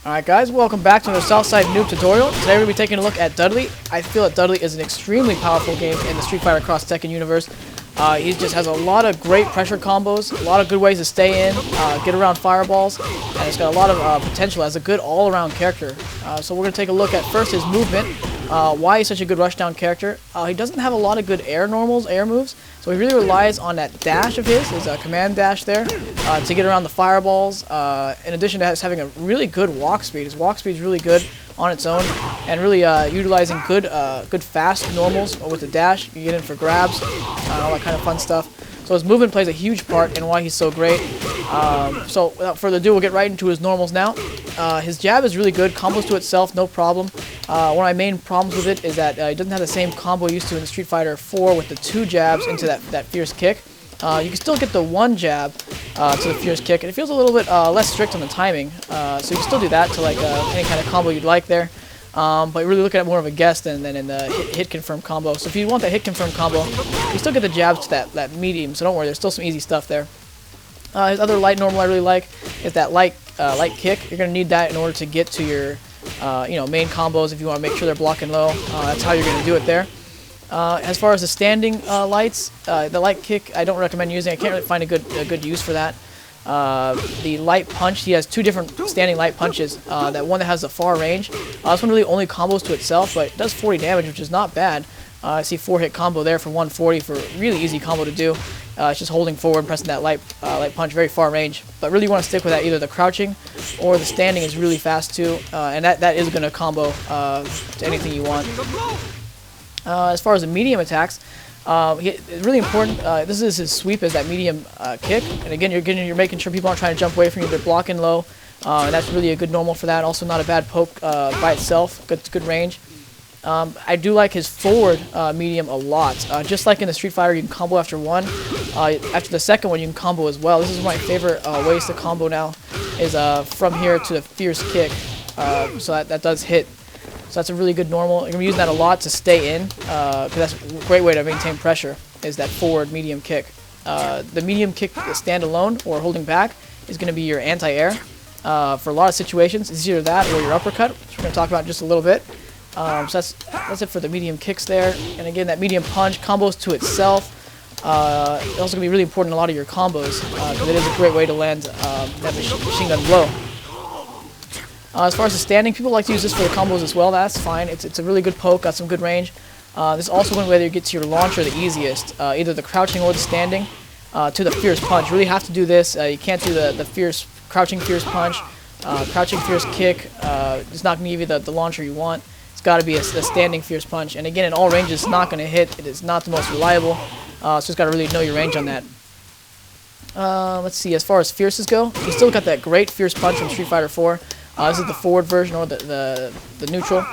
Alright guys, welcome back to another Southside Noob tutorial. Today we're going to be taking a look at Dudley. I feel that Dudley is an extremely powerful game in the Street Fighter Cross Tekken universe. He just has a lot of great pressure combos, a lot of good ways to stay in, get around fireballs, and it's got a lot of potential as a good all-around character. So we're going to take a look at first his movement, why he's such a good rushdown character. He doesn't have a lot of good air moves, so he really relies on that dash of his command dash there, to get around the fireballs, in addition to having a really good walk speed. His walk speed is really good on its own, and really utilizing good fast normals with the dash. You get in for grabs, all that kind of fun stuff. So his movement plays a huge part in why he's so great. So without further ado, we'll get right into his normals now. His jab is really good, combos to itself, no problem. One of my main problems with it is that he doesn't have the same combo used to in Street Fighter 4 with the 2 jabs into that fierce kick. You can still get the 1 jab to the fierce kick, and it feels a little bit less strict on the timing. So you can still do that to like any kind of combo you'd like there. But you're really looking at more of a guess than in the hit confirm combo. So if you want that hit confirm combo, you still get the jabs to that medium, so don't worry, there's still some easy stuff there. His other light normal I really like is that light kick. You're going to need that in order to get to your main combos if you want to make sure they're blocking low. That's how you're going to do it there. As far as the standing lights, the light kick I don't recommend using. I can't really find a good use for that. The light punch, he has 2 different standing light punches. That one that has the far range. This one really only combos to itself, but it does 40 damage, which is not bad. I see 4-hit combo there for 140 for a really easy combo to do. It's just holding forward and pressing that light punch, very far range. But really you want to stick with that. Either the crouching or the standing is really fast too, and that is going to combo to anything you want. As far as the medium attacks, it's really important. This is his sweep, is that medium kick, and again you're making sure people aren't trying to jump away from you. They're blocking low, and that's really a good normal for that. Also not a bad poke by itself. Good range. I do like his forward medium a lot. Just like in the Street Fighter, you can combo after one. After the second one, you can combo as well. This is my favorite ways to combo now, is from here to the fierce kick. So that does hit. So that's a really good normal. You're going to be using that a lot to stay in, because that's a great way to maintain pressure, is that forward medium kick. The medium kick standalone or holding back is going to be your anti-air. For a lot of situations, it's either that or your uppercut, which we're going to talk about in just a little bit. So that's it for the medium kicks there. And again, that medium punch, combos to itself. It's also going to be really important in a lot of your combos, because it is a great way to land that machine gun blow. As far as the standing, people like to use this for the combos as well. That's fine. It's a really good poke, got some good range. This is also one way to get to your launcher the easiest, either the crouching or the standing, to the fierce punch. You really have to do this. You can't do the crouching fierce punch, crouching fierce kick. It's not going to give you the launcher you want. It's got to be a standing fierce punch. And again, in all ranges, it's not going to hit. It is not the most reliable. So just got to really know your range on that. Let's see. As far as fierces go, you still got that great fierce punch from Street Fighter 4. This is the forward version, or the neutral.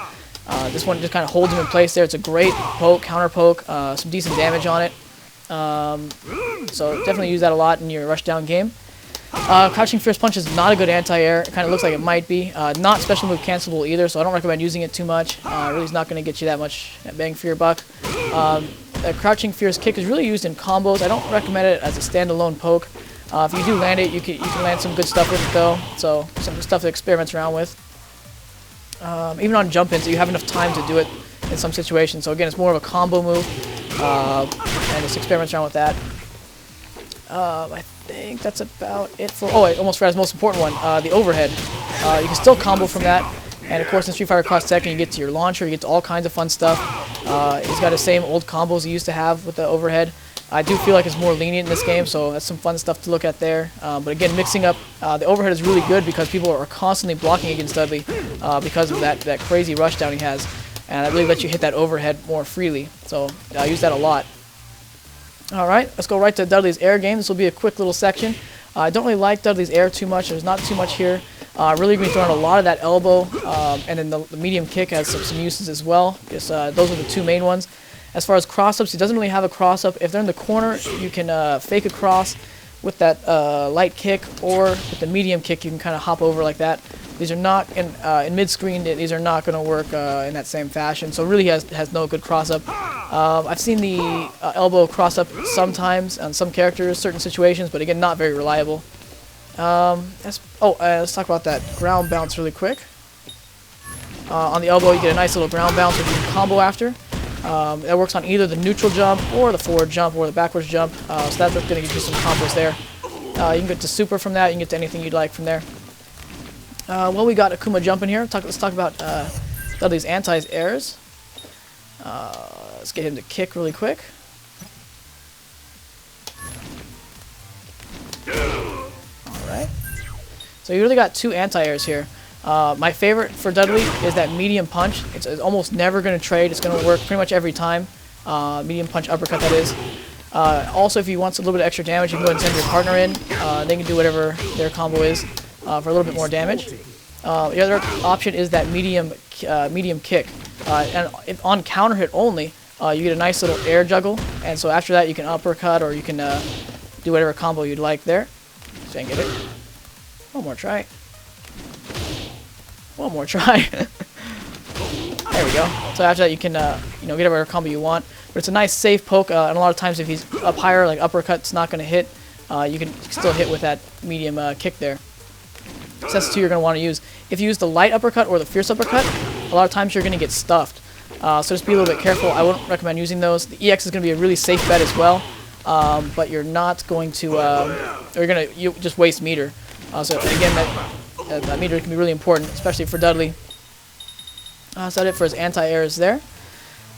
This one just kind of holds him in place there. It's a great poke, counter poke, some decent damage on it. So definitely use that a lot in your rushdown game. Crouching fierce punch is not a good anti-air. It kind of looks like it might be. Not special move cancelable either, so I don't recommend using it too much. Really is not going to get you that much bang for your buck. A crouching fierce kick is really used in combos. I don't recommend it as a standalone poke. If you do land it, you can land some good stuff with it though. So some stuff to experiment around with. Even on jump-ins, you have enough time to do it in some situations. So again, it's more of a combo move, and just experiment around with that. I think that's about it for. Oh, I almost forgot his most important one, the overhead. You can still combo from that, and of course in Street Fighter Cross Tekken, you get to your launcher, you get to all kinds of fun stuff. He's got the same old combos he used to have with the overhead. I do feel like it's more lenient in this game, so that's some fun stuff to look at there. But again, mixing up the overhead is really good because people are constantly blocking against Dudley because of that crazy rushdown he has, and that really lets you hit that overhead more freely. So I use that a lot. All right, let's go right to Dudley's air game. This will be a quick little section. I don't really like Dudley's air too much. There's not too much here. Really going to be throwing a lot of that elbow, and then the medium kick has some uses as well. Those are the 2 main ones. As far as cross-ups, he doesn't really have a cross-up. If they're in the corner, you can fake a cross with that light kick, or with the medium kick, you can kind of hop over like that. These are not, in mid-screen, these are not going to work in that same fashion. So really has no good cross-up. I've seen the elbow cross-up sometimes on some characters, certain situations, but again, not very reliable. Let's talk about that ground bounce really quick. On the elbow, you get a nice little ground bounce which you can combo after. That works on either the neutral jump or the forward jump or the backwards jump. So that's going to give you some combos there. You can get to super from that. You can get to anything you'd like from there. Well, we got Akuma jumping here. Let's talk about Dudley's anti-airs. Let's get him to kick really quick. Alright. So you really got two anti-airs here. My favorite for Dudley is that medium punch. It's almost never going to trade. It's going to work pretty much every time. Medium punch uppercut, that is. Also, if you want a little bit of extra damage, you can go ahead and send your partner in. They can do whatever their combo is for a little bit more damage. The other option is that medium kick. And on counter hit only, you get a nice little air juggle. And so after that, you can uppercut or you can do whatever combo you'd like there. So I can get it. One more try. One more try. There we go. So after that, you can get whatever combo you want. But it's a nice safe poke, and a lot of times if he's up higher, like uppercut's not going to hit, you can still hit with that medium kick there. So that's the two you're going to want to use. If you use the light uppercut or the fierce uppercut, a lot of times you're going to get stuffed. So just be a little bit careful. I wouldn't recommend using those. The EX is going to be a really safe bet as well, but you're not going to, you just waste meter. So again, that meter can be really important, especially for Dudley. So that's it for his anti-airs there.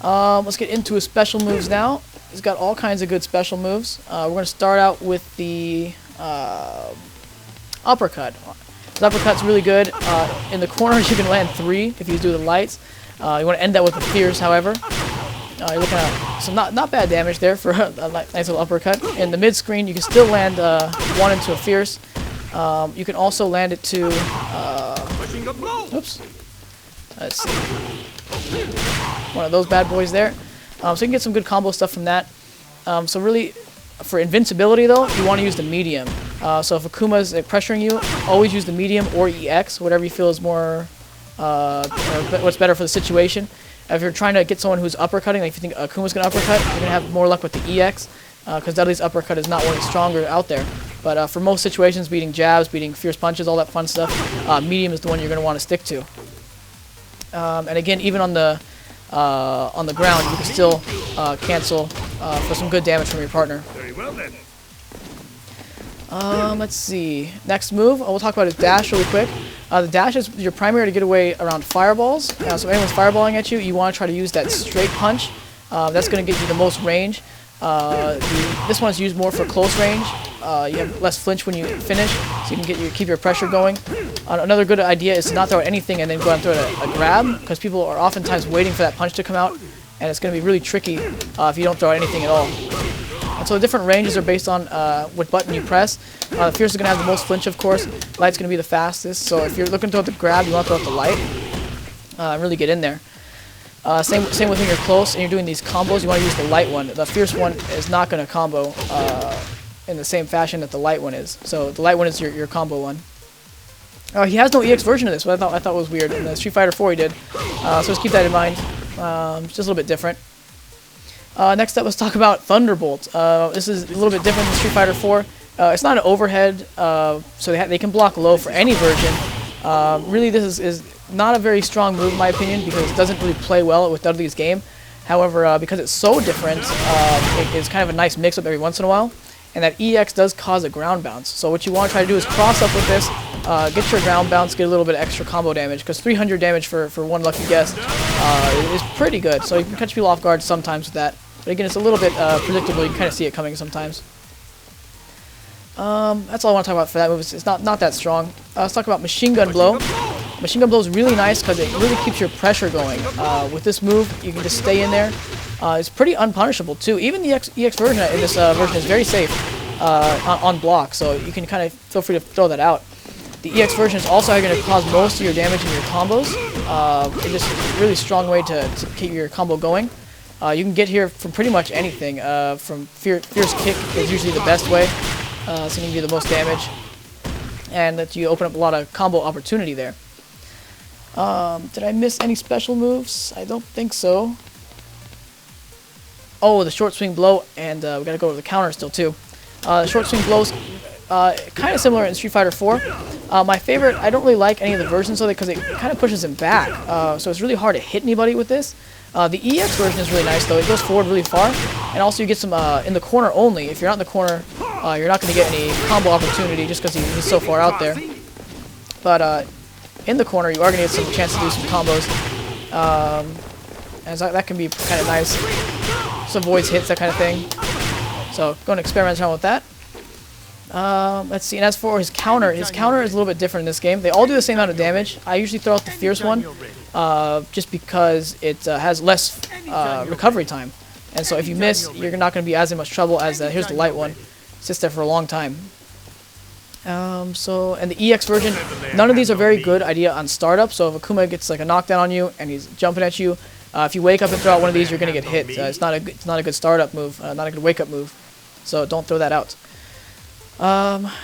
Let's get into his special moves now. He's got all kinds of good special moves. We're going to start out with the uppercut. His uppercut's really good. In the corners, you can land 3 if you do the lights. You want to end that with the fierce, however. You're looking at some not bad damage there for a nice little uppercut. In the mid screen, you can still land 1 into a fierce. You can also land it to. Oops. Let's see. One of those bad boys there. So you can get some good combo stuff from that. So really, for invincibility though, you want to use the medium. So if Akuma's pressuring you, always use the medium or EX, whatever you feel is more, or what's better for the situation. If you're trying to get someone who's uppercutting, like if you think Akuma's going to uppercut, you're going to have more luck with the EX, because Dudley's uppercut is not one of the stronger out there. But for most situations, beating jabs, beating fierce punches, all that fun stuff, medium is the one you're going to want to stick to. And again, even on the ground, you can still cancel for some good damage from your partner. Very well then. Let's see. Next move, we'll talk about his dash really quick. The dash is your primary to get away around fireballs. So if anyone's fireballing at you, you want to try to use that straight punch. That's going to get you the most range. This one's used more for close range. You have less flinch when you finish, so you can keep your pressure going. Another good idea is to not throw anything and then go and throw a grab, because people are oftentimes waiting for that punch to come out, and it's going to be really tricky if you don't throw anything at all. And so the different ranges are based on what button you press. The fierce is going to have the most flinch, of course. Light's going to be the fastest, so if you're looking to throw the grab, you want to throw out the light and really get in there. Same with when you're close and you're doing these combos, you want to use the light one. The fierce one is not going to combo in the same fashion that the light one is. So the light one is your combo one. He has no EX version of this, what I thought was weird. In the Street Fighter 4 he did. So just keep that in mind. It's just a little bit different. Next up, let's talk about Thunderbolt. This is a little bit different than Street Fighter 4. It's not an overhead, so they can block low for any version. Really, this is not a very strong move in my opinion, because it doesn't really play well with Dudley's game. However, because it's so different, it's kind of a nice mix-up every once in a while. And that EX does cause a ground bounce. So what you want to try to do is cross up with this, get your ground bounce, get a little bit of extra combo damage, because 300 damage for one lucky guess is pretty good. So you can catch people off guard sometimes with that. But again, it's a little bit predictable. You can kind of see it coming sometimes. That's all I want to talk about for that move. It's not that strong. Let's talk about Machine Gun Blow. Machine Gun Blow is really nice because it really keeps your pressure going. With this move, you can just stay in there. It's pretty unpunishable too. Even the EX version in this version is very safe on block, so you can kind of feel free to throw that out. The EX version is also going to cause most of your damage in your combos. It's just a really strong way to keep your combo going. You can get here from pretty much anything. From Fierce Kick is usually the best way. It's going to give you the most damage, and that you open up a lot of combo opportunity there. Did I miss any special moves? I don't think so. Oh, the short swing blow, and we gotta go to the counter still too. Short swing blows kind of similar in Street Fighter 4. My favorite, I don't really like any of the versions of it because it kind of pushes him back. So it's really hard to hit anybody with this. The EX version is really nice though. It goes forward really far. And also you get some in the corner only. If you're not in the corner, you're not going to get any combo opportunity just because he's so far out there. But in the corner, you are going to get some chance to do some combos. And so that can be kind of nice. Just avoids hits, that kind of thing. So going to experiment around with that. Let's see. And as for his counter is a little bit different in this game. They all do the same amount of damage. I usually throw out the fierce one just because it has less recovery time. And so if you miss, you're not going to be as in much trouble as here's the light one. Sits there for a long time. And the EX version, none of these are very good idea on startup. So if Akuma gets like a knockdown on you and he's jumping at you, if you wake up and throw out one of these, you're going to get hit. It's not a good startup move, not a good wake up move. So don't throw that out.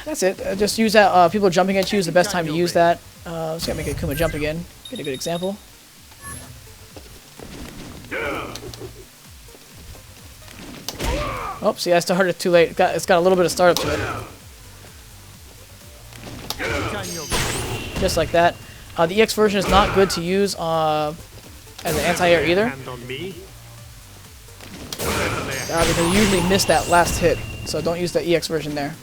That's it. Just use that. People jumping at you is the best time to use that. Just gotta make Akuma jump again. Get a good example. Oh, see, I started it too late. It's got a little bit of startup to it. Just like that. The EX version is not good to use as an anti-air either. Because you usually miss that last hit. So don't use the EX version there.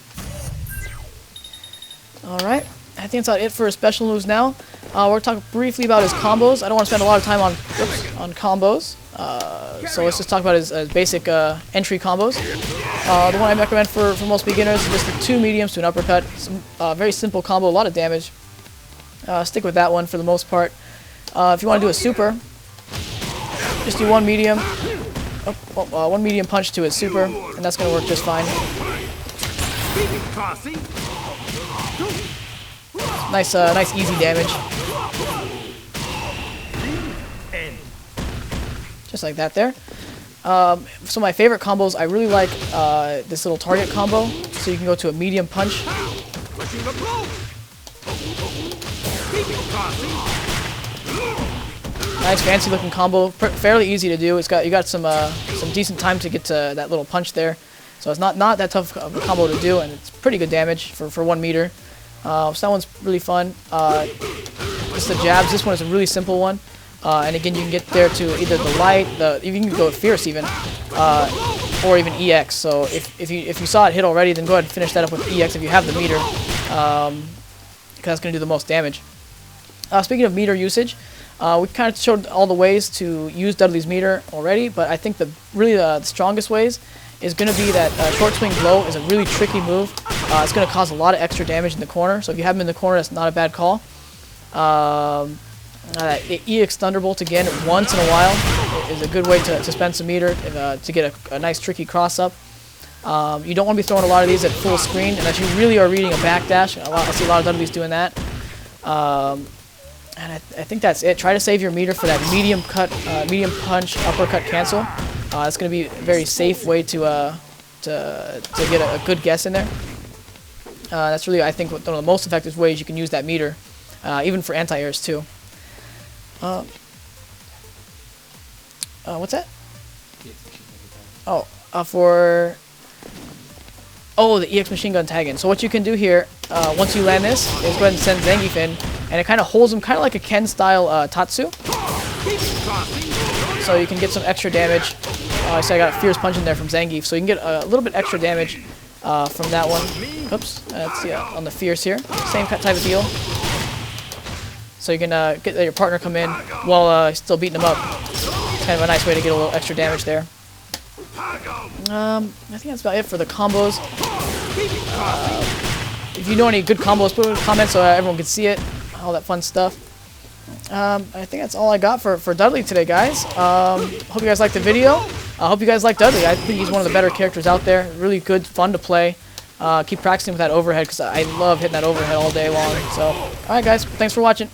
Alright, I think that's about it for his special moves now. We're going to talk briefly about his combos. I don't want to spend a lot of time on combos. So let's just talk about his basic entry combos. The one I recommend for most beginners is just the 2 mediums to an uppercut. Very simple combo, a lot of damage. Stick with that one for the most part. If you want to do a super, just do 1 medium. One medium punch to his super, and that's going to work just fine. Nice easy damage. Just like that there. So my favorite combos, I really like this little target combo. So you can go to a medium punch. Nice fancy looking combo, fairly easy to do. You got some decent time to get to that little punch there. So it's not that tough of a combo to do, and it's pretty good damage for 1 meter. So that one's really fun. Just the jabs. This one is a really simple one. And again, you can get there to either the light, you can go fierce even, or even EX. So if you saw it hit already, then go ahead and finish that up with EX if you have the meter, because that's going to do the most damage. Speaking of meter usage, we kind of showed all the ways to use Dudley's meter already, but I think the strongest ways is going to be that short swing blow is a really tricky move. It's going to cause a lot of extra damage in the corner, so if you have him in the corner, that's not a bad call. EX Thunderbolt again once in a while is a good way to spend some meter to get a nice tricky cross up. You don't want to be throwing a lot of these at full screen unless you really are reading a backdash. I see a lot of Dudleys doing that. And I think that's it. Try to save your meter for that medium punch, uppercut, cancel. It's going to be a very safe way to get a good guess in there. That's really, I think, one of the most effective ways you can use that meter, even for anti-airs too. What's that? The EX machine gun tag in. So what you can do here, once you land this, is go ahead and send Zangief in, and it kind of holds him kind of like a Ken style Tatsu. So you can get some extra damage. I see I got a fierce punch in there from Zangief, so you can get a little bit extra damage from that one. Oops, let's see on the fierce here, same type of deal. So you can get your partner come in while still beating him up. It's kind of a nice way to get a little extra damage there. I think that's about it for the combos. If you know any good combos, put it in the comments so everyone can see it. All that fun stuff. I think that's all I got for Dudley today, guys. Hope you guys liked the video. I hope you guys like Dudley. I think he's one of the better characters out there. Really good, fun to play. Keep practicing with that overhead because I love hitting that overhead all day long. So, alright guys, thanks for watching.